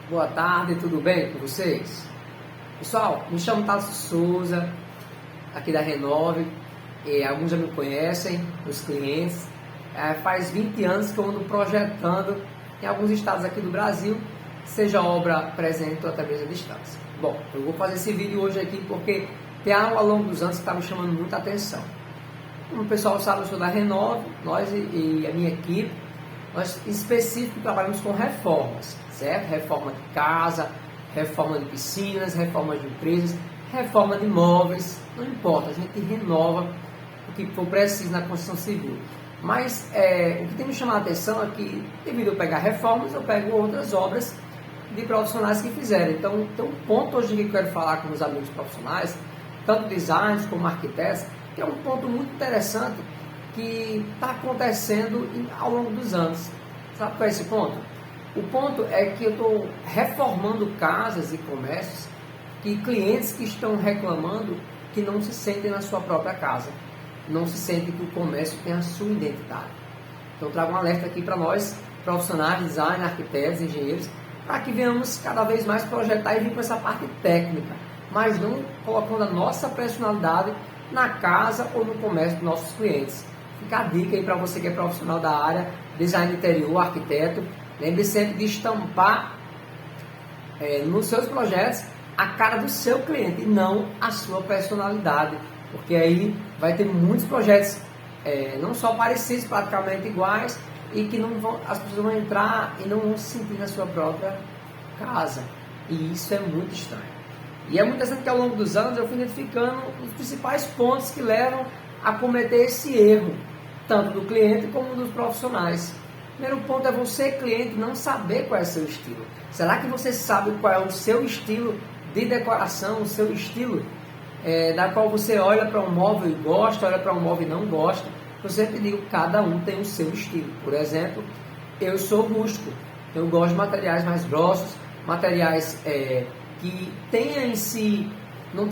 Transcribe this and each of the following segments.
Boa tarde, tudo bem com vocês? Pessoal, me chamo Tasso Souza, aqui da Renove, alguns já me conhecem, os clientes. Faz 20 anos que eu ando projetando em alguns estados aqui do Brasil, seja obra presente ou até mesmo à distância. Bom, eu vou fazer esse vídeo hoje aqui porque tem algo ao longo dos anos que está me chamando muita atenção. Como o pessoal sabe, eu sou da Renove, nós e a minha equipe, nós em específico trabalhamos com reformas, certo? Reforma de casa, reforma de piscinas, reforma de empresas, reforma de imóveis, não importa, a gente renova o que for preciso na construção civil. Mas o que tem me chamado a atenção é que, devido a eu pegar reformas, eu pego outras obras de profissionais que fizeram. Então, tem um ponto hoje que eu quero falar com os amigos profissionais, tanto designers como arquitetos, que é um ponto muito interessante que está acontecendo ao longo dos anos. Sabe qual é esse ponto? O ponto é que eu estou reformando casas e comércios que clientes que estão reclamando que não se sentem na sua própria casa, não se sentem que o comércio tem a sua identidade. Então, eu trago um alerta aqui para nós, profissionais, designers, arquitetos, engenheiros, para que venhamos cada vez mais projetar e vir com essa parte técnica, mas não colocando a nossa personalidade na casa ou no comércio dos nossos clientes. Fica a dica aí para você que é profissional da área, design interior, arquiteto, lembre sempre de estampar nos seus projetos a cara do seu cliente e não a sua personalidade, porque aí vai ter muitos projetos não só parecidos, praticamente iguais, e que não vão, as pessoas vão entrar e não vão se sentir na sua própria casa, e isso é muito estranho. E é muito interessante que ao longo dos anos eu fui identificando os principais pontos que levam a cometer esse erro, tanto do cliente como dos profissionais. O primeiro ponto é você, cliente, não saber qual é o seu estilo. Será que você sabe qual é o seu estilo de decoração, o seu estilo da qual você olha para um móvel e gosta, olha para um móvel e não gosta? Eu sempre digo, cada um tem o seu estilo. Por exemplo, eu sou rústico, eu gosto de materiais mais grossos, materiais que tenha em si, não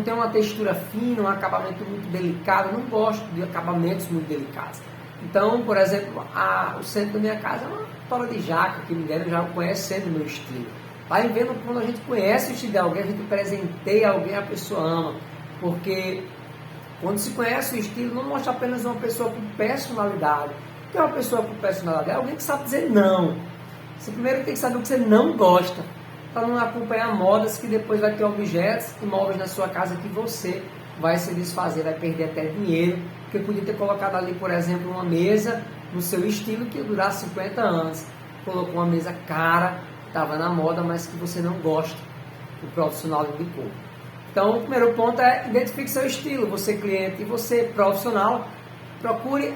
tem uma textura fina, um acabamento muito delicado, eu não gosto de acabamentos muito delicados. Então, por exemplo, o centro da minha casa é uma tola de jaca, que me deram já conhecendo o meu estilo. Vai vendo quando a gente conhece o estilo de alguém, a gente presenteia alguém, a pessoa ama, porque quando se conhece o estilo, não mostra apenas uma pessoa com personalidade. O que é uma pessoa com personalidade? É alguém que sabe dizer não. Você primeiro tem que saber o que você não gosta, para não acompanhar modas que depois vai ter objetos e móveis na sua casa que você vai se desfazer, vai perder até dinheiro, porque podia ter colocado ali, por exemplo, uma mesa no seu estilo que ia durar 50 anos. Colocou uma mesa cara, estava na moda, mas que você não gosta, o profissional indicou. Então, o primeiro ponto é identifique seu estilo. Você cliente e você profissional, procure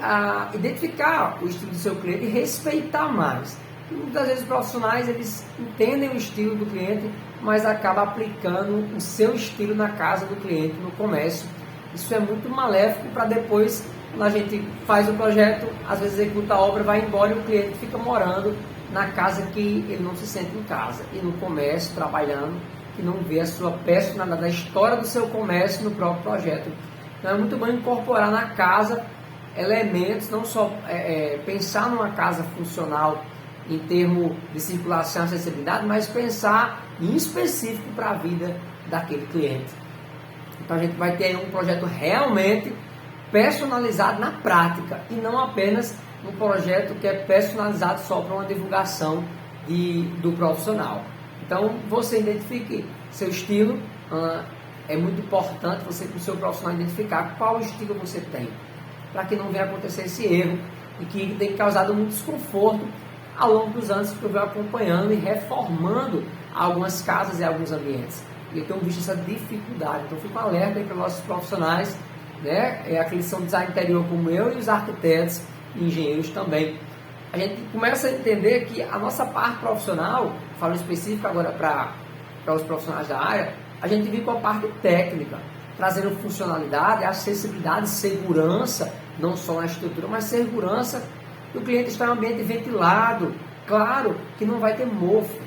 identificar o estilo do seu cliente e respeitar mais. E muitas vezes os profissionais, eles entendem o estilo do cliente, mas acabam aplicando o seu estilo na casa do cliente, no comércio. Isso é muito maléfico para depois, quando a gente faz o projeto, às vezes executa a obra, vai embora e o cliente fica morando na casa que ele não se sente em casa. E no comércio, trabalhando, que não vê a sua personalidade, a história do seu comércio no próprio projeto. Então é muito bom incorporar na casa elementos, não só pensar numa casa funcional em termos de circulação e acessibilidade, mas pensar em específico para a vida daquele cliente. Então a gente vai ter um projeto realmente personalizado na prática e não apenas um projeto que é personalizado só para uma divulgação do profissional. Então você identifique seu estilo, é muito importante você com o seu profissional identificar qual estilo você tem, para que não venha acontecer esse erro e que tem causado muito desconforto ao longo dos anos que eu venho acompanhando e reformando algumas casas e alguns ambientes. E eu tenho visto essa dificuldade, então fico alerta aí para nossos profissionais, né? Aqueles que são design interior como eu e os arquitetos e engenheiros também. A gente começa a entender que a nossa parte profissional, falo específico agora para os profissionais da área, a gente vive com a parte técnica, trazendo funcionalidade, acessibilidade, segurança, não só na estrutura, mas segurança. O cliente está em um ambiente ventilado, claro que não vai ter mofo,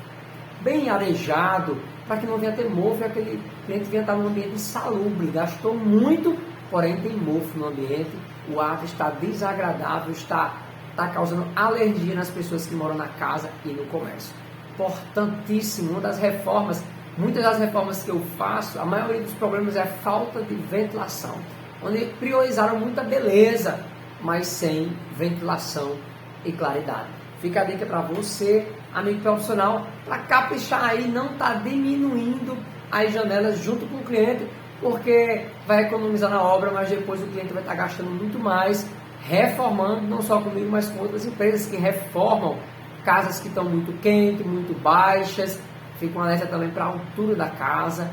bem arejado, para que não venha ter mofo e aquele cliente venha estar num ambiente insalubre, gastou muito, porém tem mofo no ambiente, o ar está desagradável, está causando alergia nas pessoas que moram na casa e no comércio. importantíssimo, uma das reformas, muitas das reformas que eu faço, a maioria dos problemas é a falta de ventilação, onde priorizaram muita beleza, mas sem ventilação e claridade. Fica a dica para você, amigo profissional, para caprichar aí, não tá diminuindo as janelas junto com o cliente, porque vai economizar na obra, mas depois o cliente vai estar gastando muito mais reformando, não só comigo, mas com outras empresas que reformam casas que estão muito quentes, muito baixas. Fica um alerta também para a altura da casa,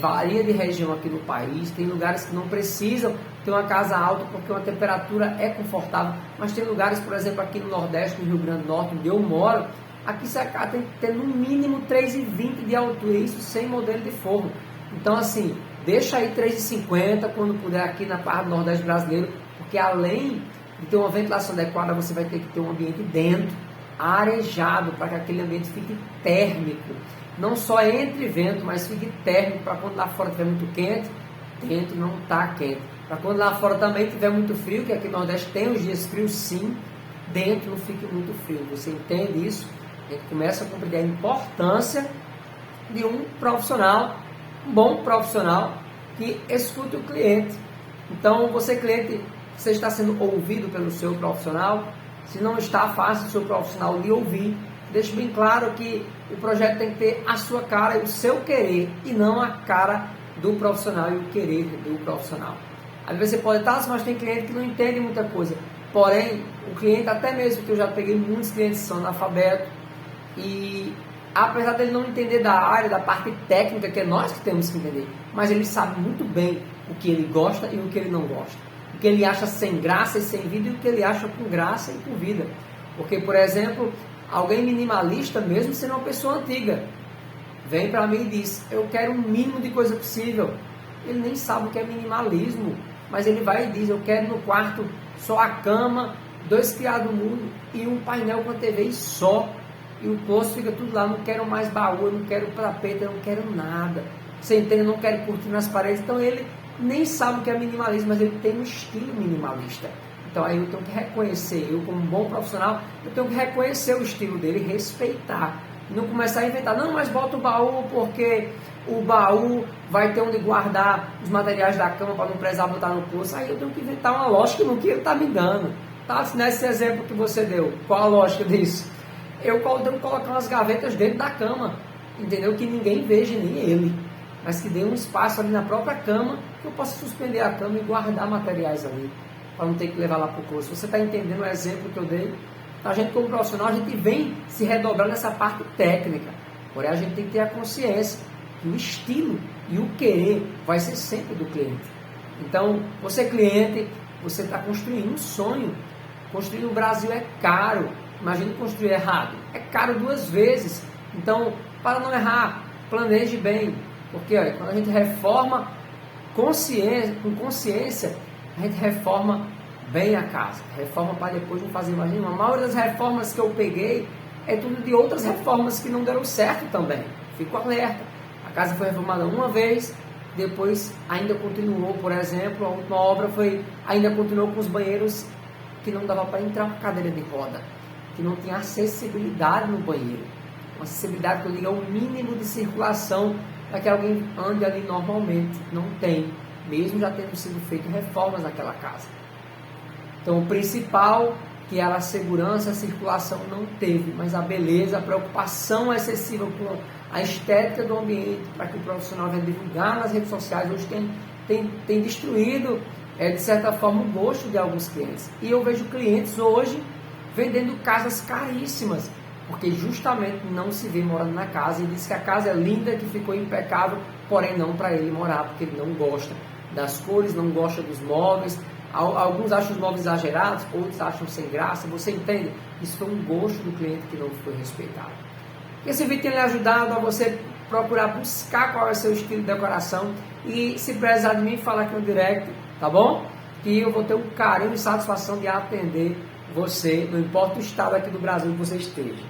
varia de região aqui no país, tem lugares que não precisam ter uma casa alta porque uma temperatura é confortável, mas tem lugares, por exemplo, aqui no Nordeste, no Rio Grande do Norte, onde eu moro, aqui você tem que ter no mínimo 3,20 de altura, isso sem modelo de forno. Então assim, deixa aí 3,50 quando puder aqui na parte do Nordeste brasileiro, porque além de ter uma ventilação adequada, você vai ter que ter um ambiente dentro, arejado, para que aquele ambiente fique térmico. Não só entre vento, mas fique térmico, para quando lá fora estiver muito quente, dentro não está quente. Para quando lá fora também estiver muito frio, que aqui no Nordeste tem os dias frios sim, dentro não fique muito frio. Você entende isso? A gente começa a compreender a importância de um profissional, um bom profissional, que escute o cliente. Então, você cliente, você está sendo ouvido pelo seu profissional? Se não está, faça o seu profissional lhe ouvir. Deixe bem claro que o projeto tem que ter a sua cara e o seu querer, e não a cara do profissional e o querer do profissional. Às vezes você pode estar, mas tem cliente que não entende muita coisa. Porém, o cliente, até mesmo que eu já peguei muitos clientes que são analfabetos, e apesar dele não entender da área, da parte técnica, que é nós que temos que entender, mas ele sabe muito bem o que ele gosta e o que ele não gosta. O que ele acha sem graça e sem vida e o que ele acha com graça e com vida. Porque, por exemplo, alguém minimalista, mesmo sendo uma pessoa antiga, vem para mim e diz, eu quero o mínimo de coisa possível. Ele nem sabe o que é minimalismo, mas ele vai e diz, eu quero no quarto só a cama, 2 criados mudos e um painel com a TV só. E o posto fica tudo lá, não quero mais baú, eu não quero tapete, eu não quero nada. Você entende? Eu não quero curtir nas paredes. Então ele nem sabe o que é minimalismo, mas ele tem um estilo minimalista. Então aí eu tenho que reconhecer, eu como um bom profissional, eu tenho que reconhecer o estilo dele e respeitar. E não começar a inventar, não, mas bota o baú porque o baú vai ter onde guardar os materiais da cama para não precisar botar no poço. Aí eu tenho que inventar uma lógica no que ele está me dando. Tá? Nesse exemplo que você deu, qual a lógica disso? Eu tenho que colocar umas gavetas dentro da cama, entendeu? Que ninguém veja, nem ele, mas que dê um espaço ali na própria cama, que eu possa suspender a cama e guardar materiais ali, para não ter que levar lá para o curso. Você está entendendo o exemplo que eu dei? A gente como profissional, a gente vem se redobrar nessa parte técnica, porém a gente tem que ter a consciência que o estilo e o querer vai ser sempre do cliente. Então, você cliente, você está construindo um sonho. Construir no Brasil é caro. Imagine construir errado. É caro 2 vezes. Então, para não errar, planeje bem. Porque olha, quando a gente reforma com consciência, a gente reforma bem a casa. Reforma para depois não fazer. Imagina, a maioria das reformas que eu peguei é tudo de outras reformas que não deram certo também. Fico alerta. A casa foi reformada uma vez, depois ainda continuou, por exemplo, a última obra ainda continuou com os banheiros que não dava para entrar uma cadeira de roda, que não tinha acessibilidade no banheiro. Uma acessibilidade que eu digo é o mínimo de circulação para que alguém ande ali normalmente. Não tem, mesmo já tendo sido feitas reformas naquela casa. Então o principal, que era a segurança, a circulação não teve, mas a beleza, a preocupação excessiva com a estética do ambiente, para que o profissional venha divulgar nas redes sociais, hoje tem destruído, de certa forma, o gosto de alguns clientes. E eu vejo clientes hoje vendendo casas caríssimas, porque justamente não se vê morando na casa, e diz que a casa é linda, que ficou impecável, porém não para ele morar, porque ele não gosta das cores, não gosta dos móveis. Alguns acham os móveis exagerados, outros acham sem graça. Você entende? Isso foi um gosto do cliente que não foi respeitado. Esse vídeo tem lhe ajudado a você procurar buscar qual é o seu estilo de decoração, e se precisar de mim, falar aqui no direct, tá bom? Que eu vou ter um carinho e satisfação de atender você, não importa o estado aqui do Brasil que você esteja.